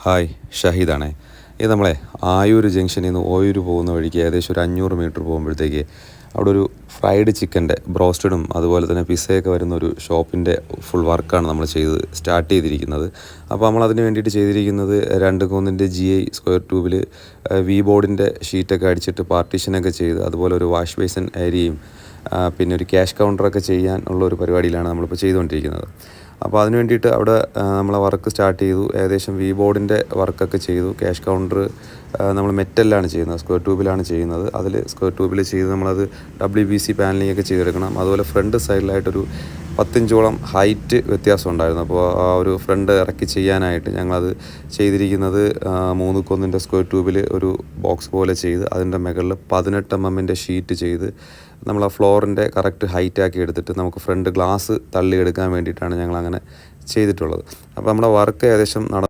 Hi, ഷഹീദാണേ. ഇത് നമ്മളെ ആയൂർ ജംഗ്ഷനിൽ നിന്ന് ഓയൂർ പോകുന്ന വഴിക്ക് ഏകദേശം ഒരു 500 മീറ്റർ പോകുമ്പോഴത്തേക്ക് അവിടെ ഒരു ഫ്രൈഡ് ചിക്കൻ്റെ ബ്രോസ്റ്റഡും അതുപോലെ തന്നെ പിസ്സയൊക്കെ വരുന്ന ഒരു ഷോപ്പിൻ്റെ ഫുൾ വർക്കാണ് നമ്മൾ സ്റ്റാർട്ട് ചെയ്തിരിക്കുന്നത്. അപ്പോൾ നമ്മളതിന് വേണ്ടിയിട്ട് ചെയ്തിരിക്കുന്നത് 2 GI സ്ക്വയർ ട്യൂബിൽ വി ബോർഡിൻ്റെ ഷീറ്റൊക്കെ അടിച്ചിട്ട് പാർട്ടീഷനൊക്കെ ചെയ്ത് അതുപോലെ ഒരു വാഷ് ബേസിൻ ഏരിയയും പിന്നെ ഒരു ക്യാഷ് കൗണ്ടറൊക്കെ ചെയ്യാൻ ഉള്ള ഒരു പരിപാടിയിലാണ് നമ്മളിപ്പോൾ ചെയ്തുകൊണ്ടിരിക്കുന്നത്. അപ്പോൾ അതിന് വേണ്ടിയിട്ട് അവിടെ നമ്മളെ വർക്ക് സ്റ്റാർട്ട് ചെയ്തു. ഏകദേശം വി ബോർഡിൻ്റെ വർക്കൊക്കെ ചെയ്തു. ക്യാഷ് കൗണ്ടർ നമ്മൾ മെറ്റലിലാണ് ചെയ്യുന്നത്, സ്ക്വയർ ട്യൂബിലാണ് ചെയ്യുന്നത്. അതിൽ സ്ക്വയർ ട്യൂബിൽ ചെയ്ത് നമ്മളത് WBC പാനലിംഗ് ഒക്കെ ചെയ്തെടുക്കണം. അതുപോലെ ഫ്രണ്ട് സൈഡിലായിട്ടൊരു 10 ഇഞ്ചോളം ഹൈറ്റ് വ്യത്യാസം ഉണ്ടായിരുന്നു. അപ്പോൾ ആ ഒരു ഫ്രണ്ട് ഇറക്കി ചെയ്യാനായിട്ട് ഞങ്ങളത് ചെയ്തിരിക്കുന്നത് 3 സ്ക്വയർ ട്യൂബിൽ ഒരു ബോക്സ് പോലെ ചെയ്ത് അതിൻ്റെ മുകളിൽ 18 mm ഷീറ്റ് ചെയ്ത് നമ്മൾ ആ ഫ്ലോറിൻ്റെ കറക്റ്റ് ഹൈറ്റാക്കി എടുത്തിട്ട് നമുക്ക് ഫ്രണ്ട് ഗ്ലാസ് തള്ളിയെടുക്കാൻ വേണ്ടിയിട്ടാണ് ഞങ്ങളങ്ങനെ ചെയ്തിട്ടുള്ളത്. അപ്പോൾ നമ്മുടെ വർക്ക് ഏകദേശം